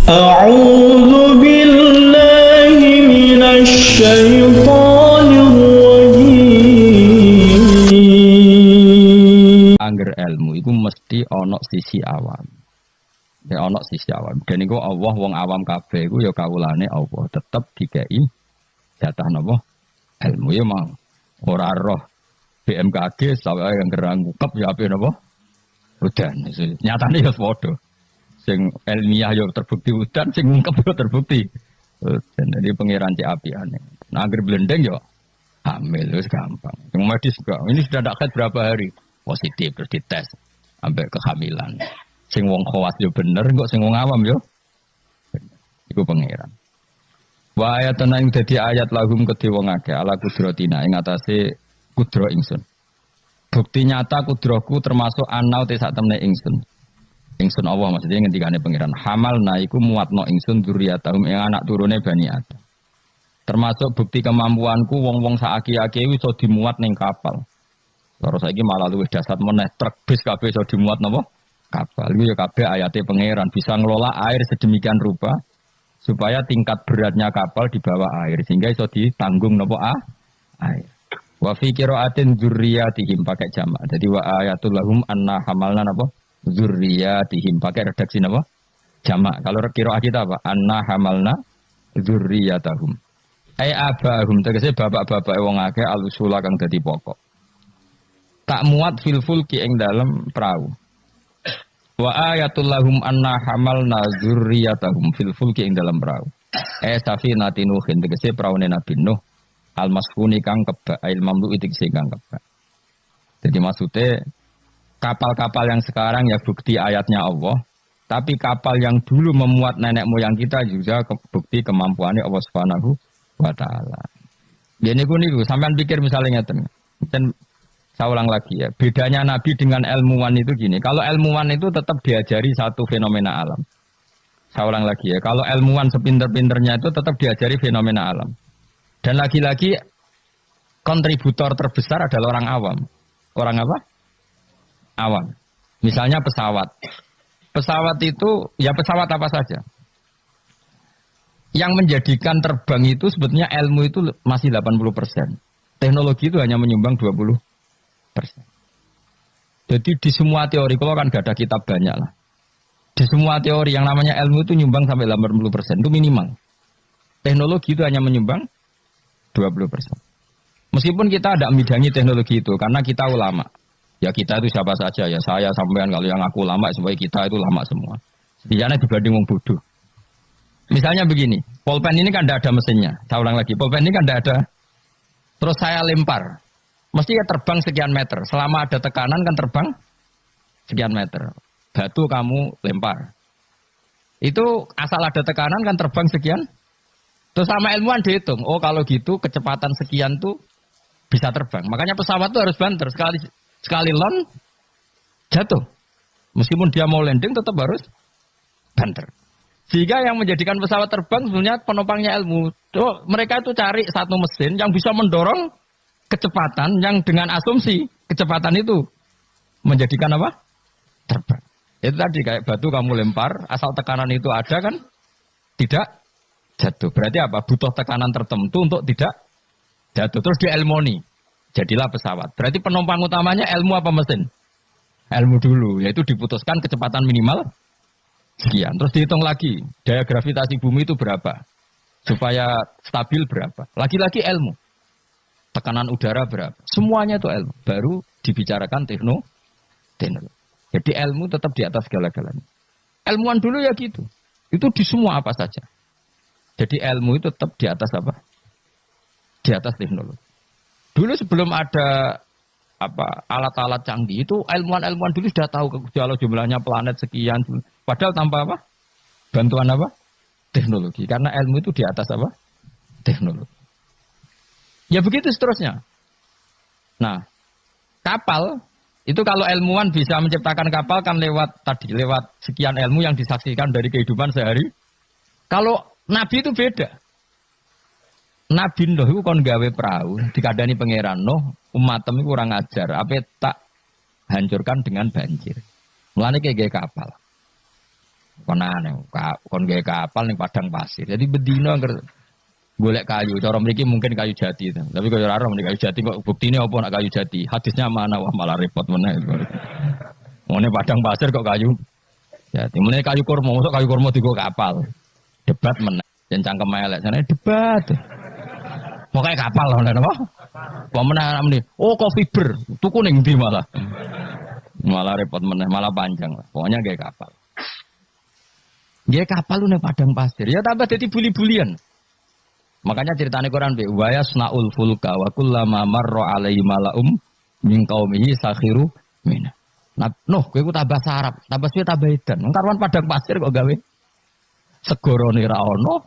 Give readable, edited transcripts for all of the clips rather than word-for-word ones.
أعوذ بالله من الشيطان الرجيم. Angger ilmu iku mesti ana sisi awam. Ya ana sisi awam. Dan iku Allah wong awam kabeh iku ya kawulane Allah, tetep dikei jatah napa? Ilmu ya mau. Ora roh BMKG sampe yang gerang ngukep ya ape napa? Udan. Nyatane ya padha. Sing ilmiah yo terbukti udan, sing ngungkep yo terbukti. Dan jadi pangeran cek apiane. Nah, agar blendeng yo hamil wis gampang. Yang medis juga. Ini sudah ndak berapa hari positif terus dites sampai kehamilan. Sing wong khawas yo bener, kok sing wong awam yo bener. Iku pangeran. Wa ayatan ing dadi ayat lahum kedhe wong akeh ala kudratina ing atase kudra ingsun. Bukti nyata kudraku termasuk anau te sak temne ingsun. Ingsun Allah maksudnya ngendikane pangeran hamal naiku muatno ingsun dzurriyyatahum ing anak turune Bani Adam. Termasuk bukti kemampuanku wong-wong saaki-aki iso dimuat ning kapal. Terus saiki malah luwih dasar meneh truk bis kabeh iso dimuat napa? Kapal. Iku ya kabeh ayate pangeran bisa ngelola air sedemikian rupa supaya tingkat beratnya kapal di bawah air sehingga iso ditanggung napa air. Wa fi qiraatin dzurriyyatihim pakai jamak. Jadi wa ayatul lahum anna hamalna napa? Dzurriyyatihim pakai redaksi apa? Jamak. Kalau qiraah kita apa? Anna hamalna dzurriyyatahum. Ai abahum tegese bapak-bapak wong akeh alusula kang dadi pokok. Tak muat fil fulki ing dalem perahu. Wa ayatul lahum anna hamalna dzurriyyatahum fil fulki ing dalem perahu. Safinati Nuhin tegese praune Nabi Nuh al-masfuni kang kebak ail mamlu tegese kang kebak. Jadi maksudnya kapal-kapal yang sekarang ya bukti ayatnya Allah, tapi kapal yang dulu memuat nenek moyang kita juga bukti kemampuannya Allah Subhanahu wa taala. Ya niku sampean pikir misalnya ngeten. Dan saya ulang lagi ya, bedanya Nabi dengan ilmuwan itu gini. Kalau ilmuwan itu tetap diajari satu fenomena alam. Saya ulang lagi ya, kalau ilmuwan sepinter-pinternya itu tetap diajari fenomena alam. Dan lagi-lagi kontributor terbesar adalah orang awam. Orang apa? Awam. Misalnya pesawat. Pesawat itu, ya pesawat apa saja. Yang menjadikan terbang itu sebetulnya ilmu itu masih 80%. Teknologi itu hanya menyumbang 20%. Jadi di semua teori, kalau kan gak ada kitab banyak lah. Di semua teori yang namanya ilmu itu nyumbang sampai 80%. Itu minimal. Teknologi itu hanya menyumbang 20%. Meskipun kita ada midangi teknologi itu, karena kita ulama. Ya kita itu siapa saja ya, saya sampean kalau yang aku lama supaya kita itu lama semua. Setidaknya dibanding wong bodoh. Misalnya begini, pulpen ini kan tidak ada mesinnya. Saya ulang lagi, pulpen ini kan tidak ada. Terus saya lempar, mesti ya terbang sekian meter. Selama ada tekanan kan terbang sekian meter. Batu kamu lempar. Itu asal ada tekanan kan terbang sekian. Terus sama ilmuwan dihitung, oh kalau gitu kecepatan sekian tuh bisa terbang. Makanya pesawat tuh harus banter sekali lon jatuh. Meskipun dia mau landing tetap harus banter. Sehingga yang menjadikan pesawat terbang sebenarnya penumpangnya ilmu. Mereka itu cari satu mesin yang bisa mendorong kecepatan yang dengan asumsi kecepatan itu menjadikan apa? Terbang. Itu tadi kayak batu kamu lempar, asal tekanan itu ada kan tidak jatuh. Berarti apa? Butuh tekanan tertentu untuk tidak jatuh. Terus dielmoni. Jadilah pesawat. Berarti penumpang utamanya ilmu apa mesin? Ilmu dulu. Yaitu diputuskan kecepatan minimal sekian. Terus dihitung lagi. Daya gravitasi bumi itu berapa? Supaya stabil berapa? Lagi-lagi ilmu. Tekanan udara berapa? Semuanya itu ilmu. Baru dibicarakan teknologi. Jadi ilmu tetap di atas segala-galanya. Ilmuwan dulu ya gitu. Itu di semua apa saja. Jadi ilmu itu tetap di atas apa? Di atas teknologi. Dulu sebelum ada alat-alat canggih itu ilmuwan-ilmuwan dulu sudah tahu kalau jumlahnya planet sekian. Padahal tanpa apa? Bantuan apa? Teknologi. Karena ilmu itu di atas apa? Teknologi. Ya begitu seterusnya. Nah, kapal itu kalau ilmuwan bisa menciptakan kapal kan lewat sekian ilmu yang disaksikan dari kehidupan sehari. Kalau Nabi itu beda. Nabi Nuh itu kon gawe perahu, dikadani pangeran Nuh, umatem itu kurang ajar, apa tak hancurkan dengan banjir. Mulane kayak kapal. Konan kon gawe kapal ning padang pasir. Jadi bedino angger golek kayu, cara mriki mungkin kayu jati. Tapi kaya ora ning kayu jati kok buktine apa nak kayu jati? Hadisnya mana wah malah repot meneh. Ngene padang pasir kok kayu jati. Mulane kayu kurma, mosok kayu kurma digo kapal. Debat meneh. Yen cangkem elek jane debat. Pokoke kapal lho napa? Apa meneh amene. Oh, kok fiber. Tuku ning ndi malah. Malah repot meneh, malah panjang lah. Pokoknya gawe kapal. Gawe kapal lu ning padang pasir. Ya tambah dadi buli-bulian. Makanya ceritane Quran be wa yasnaul fulka wa kullama marra alaihi malaum min qaumihi sakhiru min. Nah, kowe ku tambah sarap, tambah suwe tambah edan. Karuan padang pasir kok gawe segorone ra ono.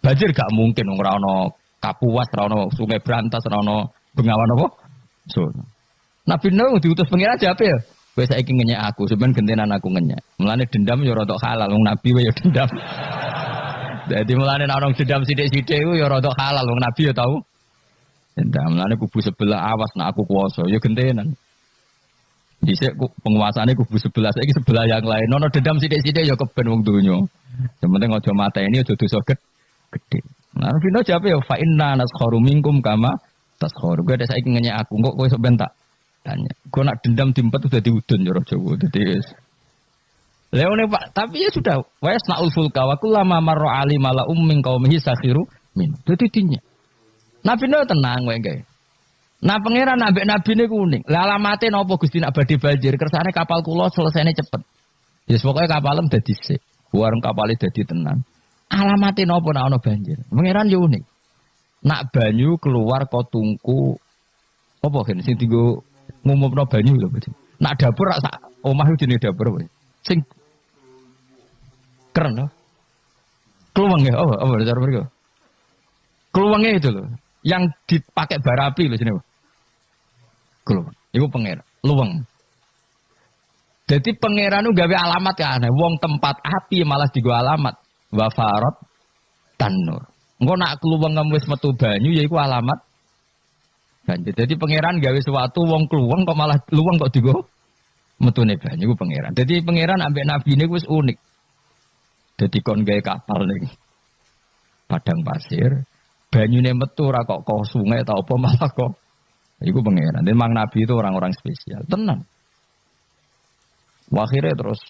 Banjir gak mungkin ora ono Kapuas, ora ono Sungai Brantas, ora ono Bengawan apa? So. Nabi Nuh diutus pengira aja apa ya? Kowe saiki ngenyek aku, sampean gentenan aku ngenyek. Mulane dendam ya rada halal, wong nabi wae ya dendam. Jadi mulane nek orang dendam sithik-sithik ku ya rada halal, wong nabi ya tau. Dendam mulane kubu sebelah awas nek aku kuwasa ya gentenan. Dhisik penguasane kubu sebelah, saiki sebelah yang lain. Ono dendam sithik-sithik ya keben wong donya. Sementing aja mateni aja dosa gede. Nah, Vino jawab ya fa inna naskharu minkum kama taskharu. Kowe saiki ngenyek aku, kok kowe sok ben tak tanya. Kau nak dendam dimpet udah diudun ya Jawa. Jadi Leone Pak, tapi ya sudah. Wa yasnaul fulka wa kullama marra ali mala ummin qaumihi sakhiru min. Dadi dinya. Nabi no tenang wae gae. Nah pangeran ambek nabi ne kuning. Lah alamate napa Gusti nak badhe banjir? Kersane kapal kula selesainya cepet. Ya yes, pokoke kapalem dadi sik. Warung kapale dadi tenan. Alamate napa nek ana banjir? Pangeran yo unik. Nak banyu keluar kok tungku apa gen sing dienggo ngumumno banyu lho, Pak. Nak dapur sak omah iki jenenge dapur apa? Sing keren lho. Kluweng ya, apa cara mereka? Kluwenge itu loh, yang dipakai bara api lho sini, Pak. Kluweng. Iku pangeran, luweng. Jadi pangeran itu gawe alamat ya aneh. Wong tempat api malah digo alamat. Wafarat tanur. Engko nak kluweng wis metu banyu ya iku alamat. Banjir. Jadi pangeran gawe sesuatu wong kluweng kok malah luweng kok digo metune banyu ku pangeran. Jadi pangeran ambek nabi ini wis unik. Jadi kon gawe kapal ning padang pasir, banyune metu ora kok sungai ta apa malah kok iku pangeran. Dan mang nabi itu orang-orang spesial. Tenan. Akhirnya terus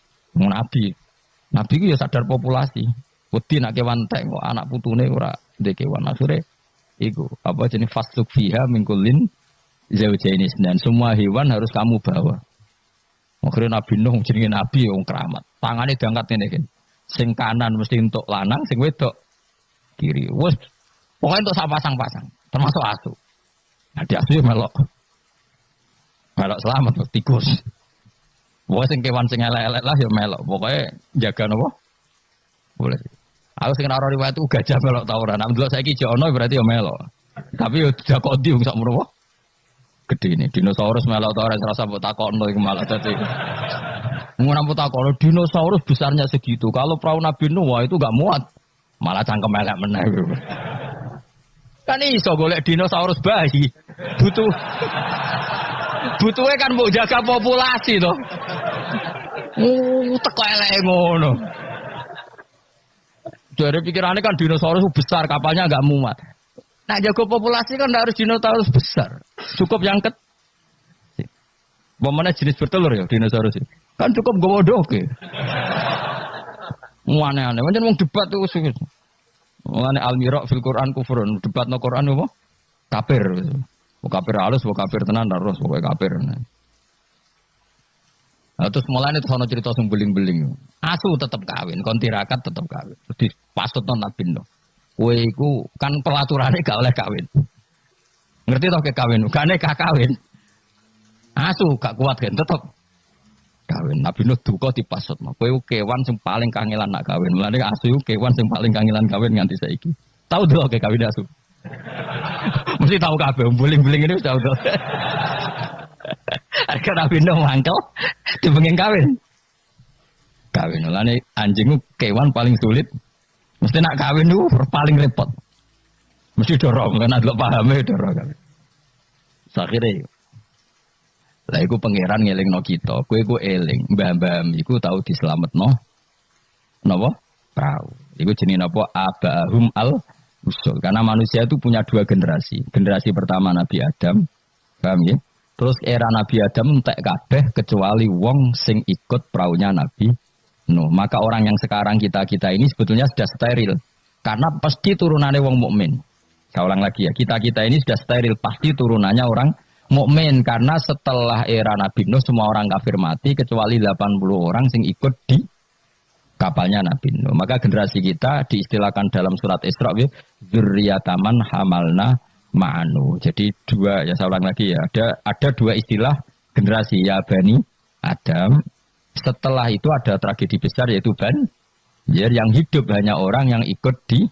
nabi ku ya sadar populasi. Wedi nak kewan tek kok anak putune ora ndek kewan. Akhirnya iku apa jenis fasluk fiha mingkulin zaujaini dan semua hewan harus kamu bawa. Akhirnya Nabi Nuh jenenge nabi wong keramat. Tangane diangkat ngene iki. Sing kanan mesti untuk lanang, sing wedok kiri. Wes pokoke untuk pasang-pasang, termasuk asu. Nah, di asu ya melok. Melok selamat tikus. Pokoke sing kewan sing elek-elek lah ya melok. Pokoke jaga napa? Boleh. Aku sing ora riwayat itu gajah melok ta ora. Nek delok saiki jek ono berarti ya melok. Tapi yo jakoti wong sak menawa. Gede ini dinosaurus melok ta ora rasa mbok takokno iku malah dadi. Ngono mbok takokno dinosaurus besarnya segitu. Kalau perahu Nabi Nuh wah itu enggak muat. Malah cangkem elek meneh. Kan iso golek dinosaurus bayi. Butuhe kan mbok jaga populasi to. Teko elek ngono. Dari pikirannya kan dinosaurus besar, kapalnya agak muat. Nah jago populasi kan harus dinosaurus besar. Cukup yang Bagaimana jenis bertelur ya dinosaurus itu? Kan cukup gawa doke. Aneh-aneh. Macam mau debat tuh. Mulane al-miraq fil Quran kufrun. Debat no Quran apa? Kafir. Kafir halus, kafir tenan terus pokoknya kafir. Nah, terus mulane terus ana cerita sing beling-beling. Asu tetep kawin, kon tirakat tetep kawin. Terus dipasutno Nabi Nuh. Kowe iku kan pelaturane gak oleh kawin. Ngerti toh ke kawin? Gak nekah kawin. Asu gak kuat kan tetep kawin. Nabi Nuh duka dipasutno. Kowe kewan sing paling kangelan nak kawin. Mulane asu kewan sing paling kangelan kawin nganti saiki. Tahu delok ke kawin asu. Mesti tahu kabeh beling-beling ini wis tahu delok. Akhir Nabi Nuh mangkel dipengen kawin. Kawin lane anjing kewan paling sulit. Mesti nak kawin itu paling repot. Mesti dorong kan ada pahame dorong kawin. Sakhire. Lah iku pangeran ngelingno kita. Kowe iku eling, mbah-mbah iku tau dislametno napa? Perahu. Iku jenenge napa? Abahum al-usul. Karena manusia itu punya dua generasi. Generasi pertama Nabi Adam, paham ya? Terus era Nabi Adam entek kabeh kecuali wong sing ikut perahunya Nabi Nuh. Maka orang yang sekarang kita ini sebetulnya sudah steril. Karena pasti turunannya wong mukmin. Saya ulang lagi ya, kita ini sudah steril, pasti turunannya orang mukmin. Karena setelah era Nabi Nuh semua orang kafir mati kecuali 80 orang sing ikut di kapalnya Nabi Nuh. Maka generasi kita diistilahkan dalam surat Isra, dzurriyyataman hamalna ma'anu. Jadi dua, ya saya ulang lagi ya, ada dua istilah generasi, ya Bani Adam. Setelah itu ada tragedi besar yaitu Banjir, yang hidup hanya orang yang ikut di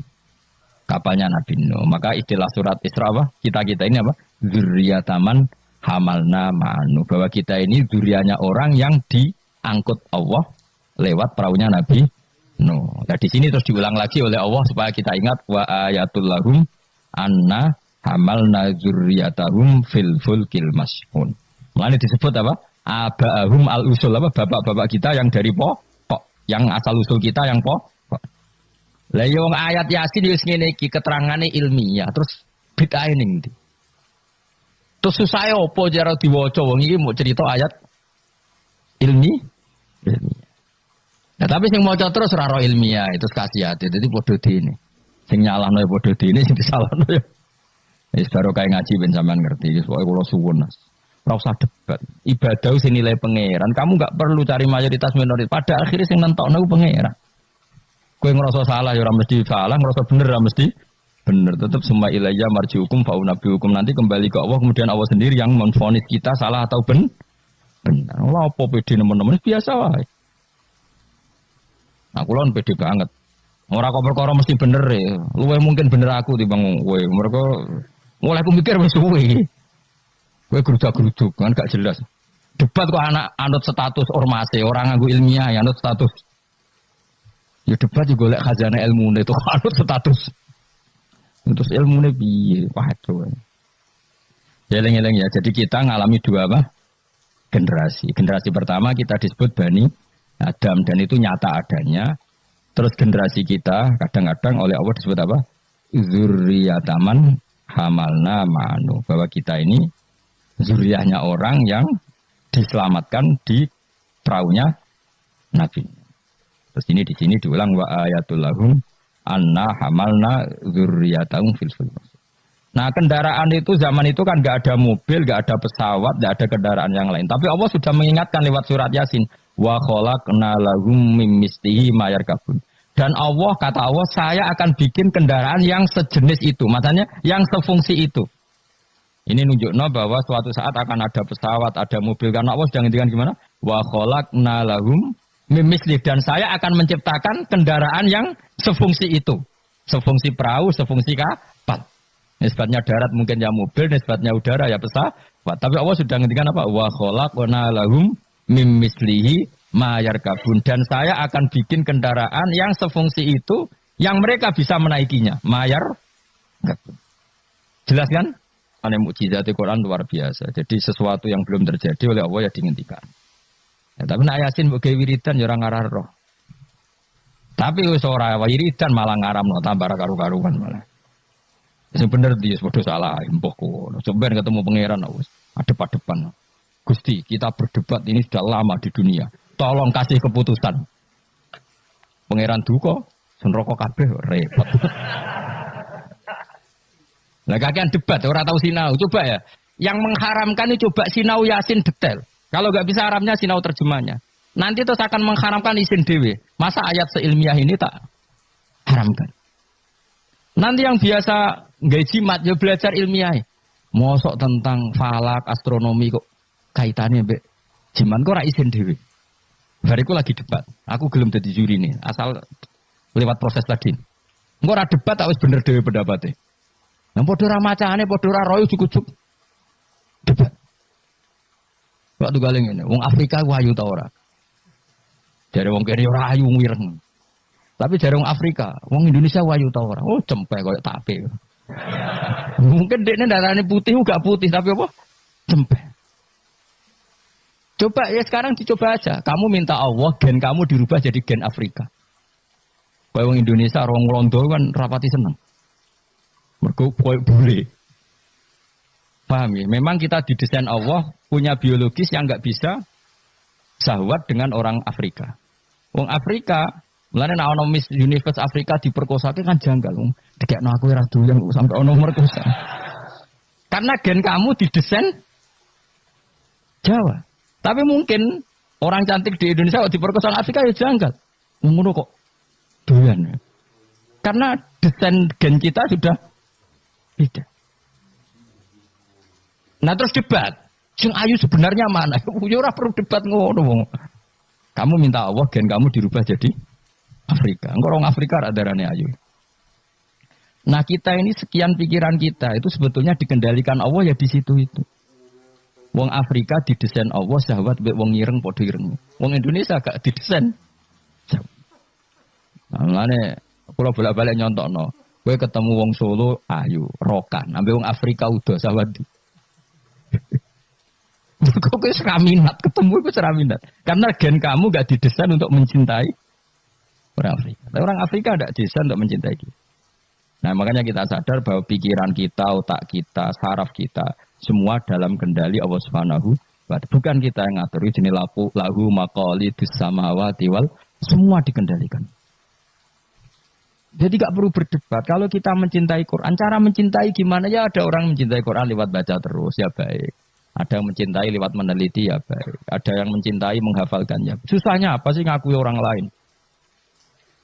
kapalnya Nabi Nuh. Maka istilah surat Isra apa? Kita ini apa? Dzurriyyataman hamalna ma'anu. Bahwa kita ini dzurriyyahnya orang yang diangkut Allah lewat perahunya Nabi Nuh. Nah di sini terus diulang lagi oleh Allah supaya kita ingat wa ayatul lahum anna hamalna dzurriyyatahum fil fulkil mashhun. Mulane disebut apa? Abahum al-usul, apa? Bapak-bapak kita yang dari pokok, yang asal usul kita yang pokok. Lah yo ayat Yasin wis ngene iki keterangane ilmiah, terus bid'ah ning ndi? Terus susah opo jare diwaca wong iki mau cerita ayat ilmiah. Nah, tapi sing maca terus ora ro ilmiah itu kasihate. Dadi padha dene. Sing nyalahno ya padha dene, sing disalahno ya. Wis baru kae ngaji ben sampean ngerti. Wis pokoke kula suwun. Ora usah debat. Ibadah sing nilai pangeran. Kamu enggak perlu cari mayoritas minoritas. Pada akhirnya sing nentokno ku pangeran. Kowe ngerasa salah ya ora mesti salah, ngerasa bener ora mesti bener. Tetap semua ilayya marjiukum fa unabbiukum, nanti kembali ke Allah, kemudian Allah sendiri yang menvonis kita salah atau benar. Ora apa pede nemen-nemen biasa wae. Aku lon pede banget. Ora kok perkara mesti bener ya. Luwih mungkin bener aku timbang kowe. Mergo mulai aku mikir wis suwe. Kowe geruduk-geruduk kan gak jelas. Debat kok anak anut status ormase, orang nganggo ilmiah ya anut status. Ya debat juga golek khazanah ilmune itu anut status. Terus ilmune piye? Waduh. Ya eling-eling ya. Jadi kita ngalami dua apa? Generasi. Generasi pertama kita disebut Bani Adam dan itu nyata adanya. Terus generasi kita kadang-kadang oleh Allah disebut apa? Dzurriyyataman hamalna ma'anu. Bahwa kita ini zuriyahnya orang yang diselamatkan di perahunya Nabi. Terus ini di sini diulang wa ayatul lahum anna hamalna dzurriyyatahum fil fulk. Nah, kendaraan itu zaman itu kan enggak ada mobil, enggak ada pesawat, enggak ada kendaraan yang lain. Tapi Allah sudah mengingatkan lewat surat Yasin, wa khalaqna lahum mim mislihi ma yarkabun. Dan Allah, kata Allah, saya akan bikin kendaraan yang sejenis itu. Maksudnya yang sefungsi itu. Ini nunjukno bahwa suatu saat akan ada pesawat, ada mobil. Karena Allah sudah ngintikan gimana? Wa khalaqna lahum mim mislihi. Dan saya akan menciptakan kendaraan yang sefungsi itu. Sefungsi perahu, sefungsi kapal. Nisbatnya darat mungkin ya mobil, nisbatnya udara ya pesawat. Tapi Allah sudah ngintikan apa? Wa khalaqna lahum mim mislihi ma yarkabun, dan saya akan bikin kendaraan yang sefungsi itu yang mereka bisa menaikinya. Mayar jelas kan? Ane mukjizat Al-Qur'an luar biasa. Jadi sesuatu yang belum terjadi oleh Allah ya dihentikan. Ya, tapi nak Yasin mbok wiridan ya ora ngarah roh. Tapi wis ora wiridan malah ngaramno tambah karu-karuan malah. Sing bener di padha salah mbokku. Coba ketemu pangeran wis adep-adepan. Gusti, kita berdebat ini sudah lama di dunia. Tolong kasih keputusan. Pangeran duka, senroko kabeh repot. Lah kakean debat, ora tahu sinau. Coba ya, yang mengharamkan itu coba sinau Yasin detail. Kalau nggak bisa Arabnya sinau terjemahnya. Nanti terus akan mengharamkan isin dewe. Masa ayat seilmiah ini tak haramkan? Nanti yang biasa nggak jimat ya belajar ilmiah. Mosok tentang falak, astronomi kok kaitannya mbek jiman kok ora isin dhewe. Bariku lagi debat. Aku gelem dadi juri nih, asal lewat proses tadi. Engko ora debat tak wis bener dhewe pendapate. Nang padha ora macane, padha ora royo cukup debat. Kok tugale ngene, wong Afrika ku ayu ta ora? Jare wong kene ora ayu wireng. Tapi jare wong Afrika, wong Indonesia ayu ta ora? Oh, cempek koyo tape. Mungkin dekne darane putih gak putih tapi apa? Cempek. Coba ya sekarang dicoba aja. Kamu minta Allah gen kamu dirubah jadi gen Afrika. Kaya wong Indonesia orang londo kan rapati seneng. Mergo koyo bule. Paham ya? Memang kita didesain Allah punya biologis yang nggak bisa syahwat dengan orang Afrika. Wong Afrika, mulane nek ana Miss Universe Afrika diperkosake kan janggal. Dikekno aku ora doyan sampai ana merkosa. Karena gen kamu didesain Jawa. Tapi mungkin orang cantik di Indonesia kalau diperkosa Afrika ya janggal. Ngono kok doyan. Karena desain gen kita sudah beda. Nah terus debat. Sing ayu sebenarnya mana? Ya ora perlu debat ngono. Kamu minta Allah gen kamu dirubah jadi Afrika. Engko orang Afrika ra darane ayu. Nah kita ini sekian pikiran kita itu sebetulnya dikendalikan Allah ya di situ itu. Wong Afrika didesain Allah syahwat mbek wong ireng padha ireng. Wong Indonesia gak didesain. Nah, mulane kula bolak-balik nyontokno. Kowe ketemu wong Solo ayu, rokan, ambek wong Afrika udah syahwat. Kok kowe ora minat ketemu iku ora minat. Karena gen kamu gak didesain untuk mencintai orang Afrika. Tapi orang Afrika tidak didesain untuk mencintai kita. Nah, makanya kita sadar bahwa pikiran kita, otak kita, saraf kita semua dalam kendali Allah Subhanahu wa ta'ala. Bukan kita yang ngatur. Ini lahu maqalidus samawati wal semua dikendalikan. Jadi gak perlu berdebat. Kalau kita mencintai Quran, cara mencintai gimana ya? Ada orang mencintai Quran lewat baca terus, ya baik. Ada yang mencintai lewat meneliti, ya baik. Ada yang mencintai menghafalkannya. Susahnya apa sih ngakui orang lain?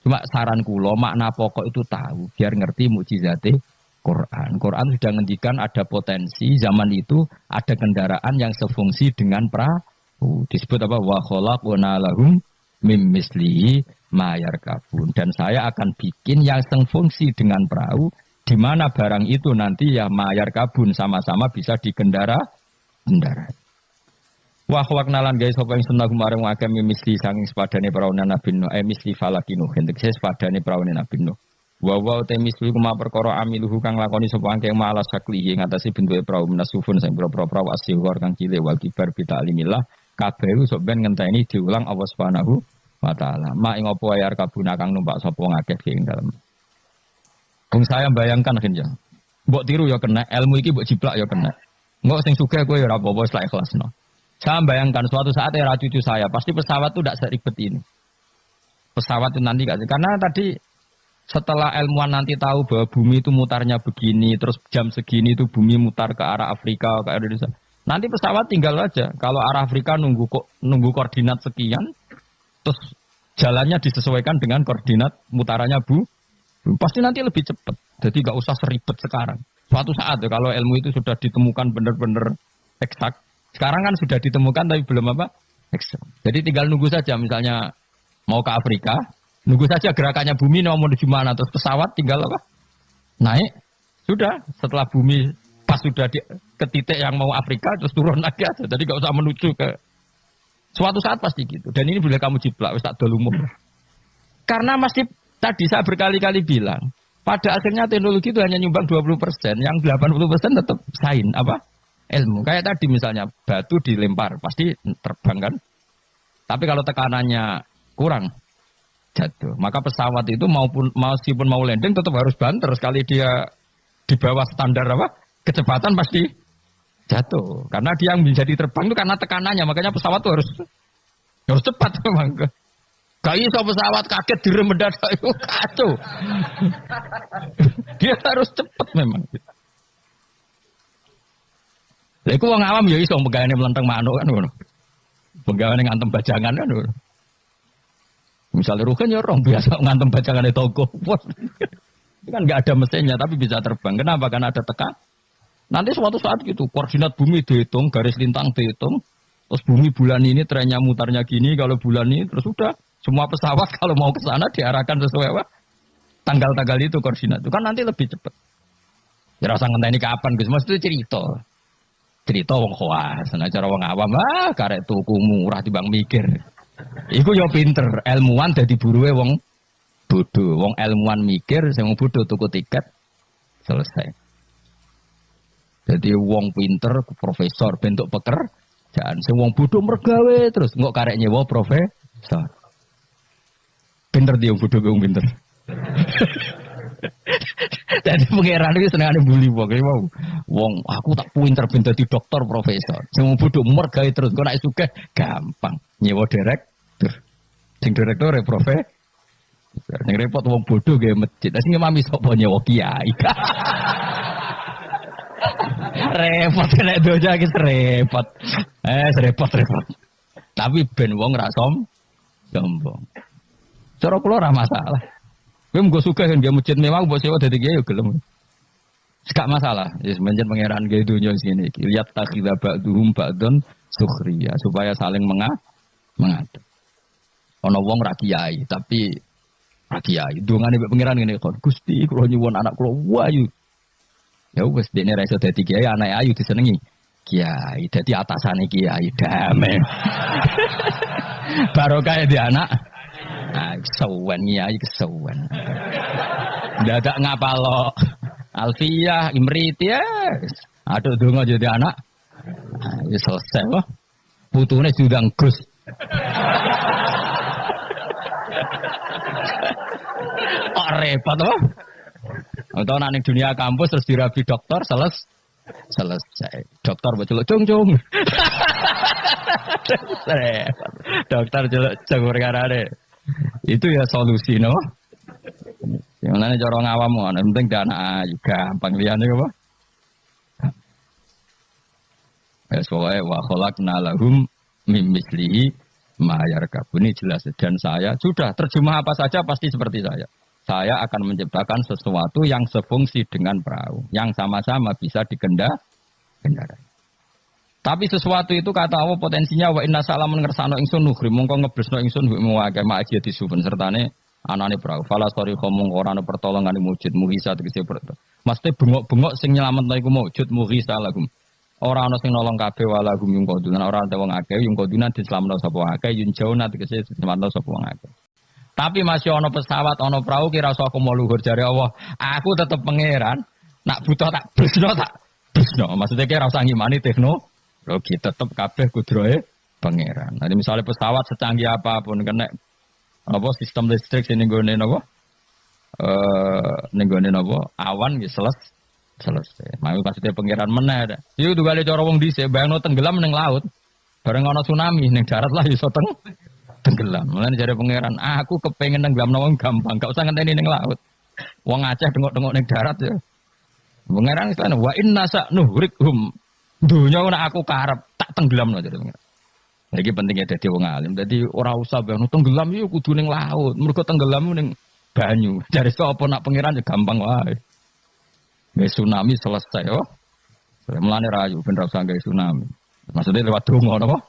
Cuma saran kulo, makna pokok itu tahu. Biar ngerti mukjizate Quran. Quran sudah ngendikan ada potensi zaman itu ada kendaraan yang sefungsi dengan perahu. Disebut apa? Wa khalaqna lahum mim mislihi mayar kabun, dan saya akan bikin yang sefungsi dengan perahu di mana barang itu nanti ya mayar kabun sama-sama bisa dikendarai. Wah waknalan guys sapa yang seneng kemarin akeh misli sanging sepadane perahu Nabi Nuh misli falakinu hendak saya sepadane perahu Nabi Nuh wa te misli kuma perkara amiluhu kang lakoni sapa angke malas saklihi ngatasi bentuke perahu menasufun sing perahu asihwar kang cilik wal kibar bi ta'limillah kabeh sok ben ngenteni diulang Allah Subhanahu wa ta'ala. Ma ing apa ayar kabuna kang numpak sapa ngakeh ing dalem. Wong saya bayangkan kan ya. Mbok tiru ya kena, ilmu iki mbok jiplak ya kena. Engko sing sugih kowe ya ora apa-apa wis lak ikhlasno. Saya bayangkan suatu saat era cucu saya pasti pesawat itu tidak seribet ini. Pesawat itu nanti karena tadi setelah ilmuwan nanti tahu bahwa bumi itu mutarnya begini, terus jam segini itu bumi mutar ke arah Afrika, ke Indonesia. Nanti pesawat tinggal aja. Kalau arah Afrika nunggu koordinat sekian, terus jalannya disesuaikan dengan koordinat mutarannya pasti nanti lebih cepat. Jadi nggak usah seribet sekarang. Suatu saat ya, kalau ilmu itu sudah ditemukan benar-benar eksak. Sekarang kan sudah ditemukan tapi belum apa eksak. Jadi tinggal nunggu saja. Misalnya mau ke Afrika, nunggu saja gerakannya bumi mau menuju mana, terus pesawat tinggal apa naik. Sudah setelah bumi pas sudah ke titik yang mau Afrika terus turun lagi aja. Jadi nggak usah menuju ke. Suatu saat pasti gitu. Dan ini boleh kamu jiplak, wis tak dol umum. Karena masih tadi saya berkali-kali bilang, pada akhirnya teknologi itu hanya nyumbang 20%, yang 80% tetap sains apa? Ilmu. Kayak tadi misalnya batu dilempar, pasti terbang kan? Tapi kalau tekanannya kurang, jatuh. Maka pesawat itu meskipun mau landing tetap harus banter sekali dia di bawah standar apa? Kecepatan pasti jatuh. Karena dia yang menjadi terbang itu karena tekanannya, makanya pesawat itu harus cepat memang. Gak iso pesawat kaget direm mendadak itu kacau. Dia harus cepat memang. Lha iku wong awam ya iso pegawene mlenteng manuk kan ngono. Pegawene ngantem bajangan kan ngono. Misalnya Ruhin ya orang biasa ngantem bajangane toko. Itu kan enggak ada mesinnya tapi bisa terbang. Kenapa? Karena ada tekan. Nanti suatu saat gitu, koordinat bumi dihitung, garis lintang dihitung, terus bumi bulan ini trennya mutarnya gini, kalau bulan ini terus sudah semua pesawat kalau mau ke sana diarahkan sesuai apa? Tanggal-tanggal itu koordinat itu kan nanti lebih cepat. Ya rasa ngenteni kapan Gus? Mas itu cerita wong khawas, nah cara wong awam karek tuku murah timbang mikir. Iku yo pinter, ilmuwan dadi buruhe wong bodoh, wong ilmuwan mikir, sing wong bodoh tuku tiket selesai. Jadi wong pinter, profesor, bentuk pekerjaan. Sing wong bodoh mergawe terus nggak karek nyewa profesor. Pinter dia wong bodoh wong pinter. Jadi pangeran iki senengane bully wong. Wong aku tak pinter ben dadi dokter profesor. Sing bodho mergawe terus kok nek sugih gampang. Nyewa direktur. Sing direktur profesor. Sing repot wong bodho gawe masjid. Sing mami sapa nyewa kiai. Repot nek doja iki repot. Repot. Tapi ben wong ra sombong. Cara kula ora masalah. Kowe mung sugih kan dia masjid mewah mbok sewa dadi kiai yo gelem. Gak masalah. Wis menjen pangeran gawe donya sini iki. Lihat takhidha ba'dhum ba'don sukhriya supaya saling mengadep. Ana wong ra kiai tapi ra kiai. Dongane mbek pangeran ngene kok. Gusti kula nyuwun anak kula wayu. Ya wis dene ra iso dadi kiai, anake ayu disenengi. Kiai dadi atasane kiai damai. Barokah di anak. Nah, kesuwen kiai kesuwen. Dadak ngapalo. Alfiyah, Imrit ya. Aduh donga jadi anak. Nah, ya selesai wah. Putune diundang Gus. Kok repot wah. Atau nek ning dunia kampus terus dirabi dokter selesai. Dokter beceluk cung. Dokter celuk cung perkarane. Itu ya solusi no. Yang mana cara ngawam ngono, penting dana ayu gampang liyane apa? Ya soalnya wa khalaqna lahum mim mislihi ma yarkabun, ini jelas dan saya sudah terjemah apa saja pasti seperti saya. Saya akan menciptakan sesuatu yang sefungsi dengan perahu, yang sama-sama bisa dikendarai. Tapi sesuatu itu kata Allah potensinya wa inna salamun ngersano ingsun nuhri mongko ngeblesno ingsun wa kama aja disuben sertane anane perahu. Fala sori khomong ora ana pertolongan mujud mughisa tegese pertolongan. Mesti bengok-bengok sing nyelametno iku mujud mughisa lagum. Ora ana sing nolong kabeh walagum yung kodunan ora ana wong akeh yung kodunan diselametno sapa akeh yung jauna tegese diselametno sapa wong akeh. Tapi masih ana pesawat ana perahu kira usah aku mau luhur jare Allah. Aku tetep pangeran nak butuh tak blesno. Maksudnya kira usah ngimani teknologi tetep kabeh kudrohe pangeran. Nah, misalnya pesawat secanggih apapun kena apa sistem listrik sing nggone napa nenggone napa awan ya selesai. Mau maksudnya pangeran meneh. Iku dugale cara wong dhisik bayangno tenggelam ning laut. Bareng ana tsunami ning darat lah iso tenggelam. Mulane jare pangeran, aku kepengin nenggelamno wong gampang, gak usah ngenteni ning laut. Wong Aceh dengok-dengok ning darat ya. Pangeran istilahnya wa inna sa'nuhrikhum. Dunya nek aku karep tak tenggelamno jare pangeran. Iki pentingnya dadi wong alim. Dadi ora usah bayangno tenggelam yo kudu ning laut. Mergo tenggelam ning banyu. Jare sapa nak pangeran ya gampang wae. Nggih tsunami selesai yo. Mulane rayu ben ra usah gawe tsunami. Maksudnya lewat donga napa?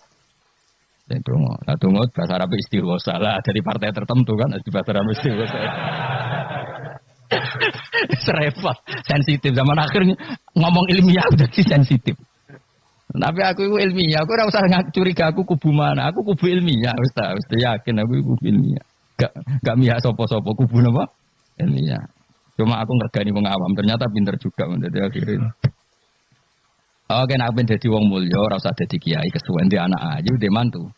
Dan donga. Lah donga bahasa Arab istighosa lah dari partai tertentu kan di bahasa Arab istighosa. Serempet, sensitif zaman akhirnya ngomong ilmiah udah sensitif. Tapi aku itu ilmiah, aku ora usah curiga aku kubu mana, aku kubu ilmiah, wis yakin aku kubu ilmiah. Gak mihak sapa-sapa kubu napa? Ilmiah. Cuma aku ngergani wong awam, ternyata pinter juga menjadi akhirnya. Oke, nek ben dadi wong mulya ora usah dadi kiai kesuwen di anak ayu di mantu.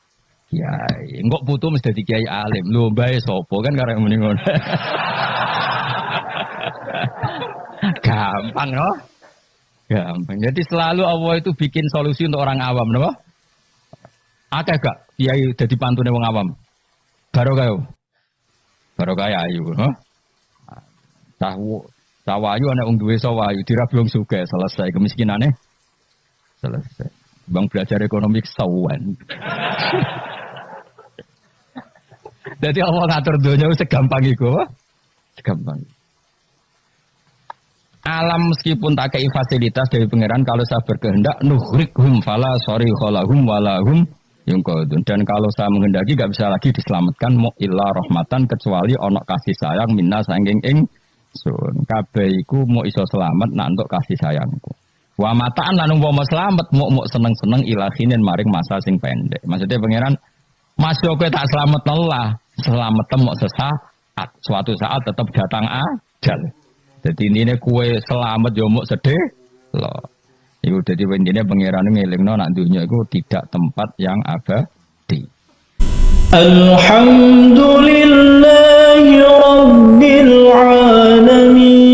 Kiai, engko putu mesti dadi kiai alim. Lho mbae sapa kan karek muni ngono. Gampang no? Gampang. Jadi selalu Allah itu bikin solusi untuk orang awam, no? Akeh gak kiai dadi pantune wong awam? Barokah yo. Barokah ayu, no? Sawayu ana wong duwe sawayu dirabi wong sugih selesai kemiskinane. Selesai. Bang belajar ekonomi kesawan. Jadi Allah ngatur dunia segampang itu, segampang. Alam meskipun tak kei fasilitas dari pangeran, kalau saya berkehendak nuhrikhum fala sorry kholahum walahum yungkodun. Dan kalau saya menghendaki gak bisa lagi diselamatkan mu illa rahmatan kecuali onok kasih sayang minna sangking sun. Kabeh iku mau iso selamat nak untuk kasih sayangku. Wa mataan lan umpama selamat mau seneng-seneng ilahinin maring masa sing pendek. Maksudnya pangeran masih kowe tak selamat Allah, selamat mau sesaat. Suatu saat tetap datang ajal. Jadi ini kue selamat yo mau sedih loh. Iku dadi wendine pangeran ngelingno nak dunya iku tidak tempat yang abadi. Alhamdulillahi رب العالمين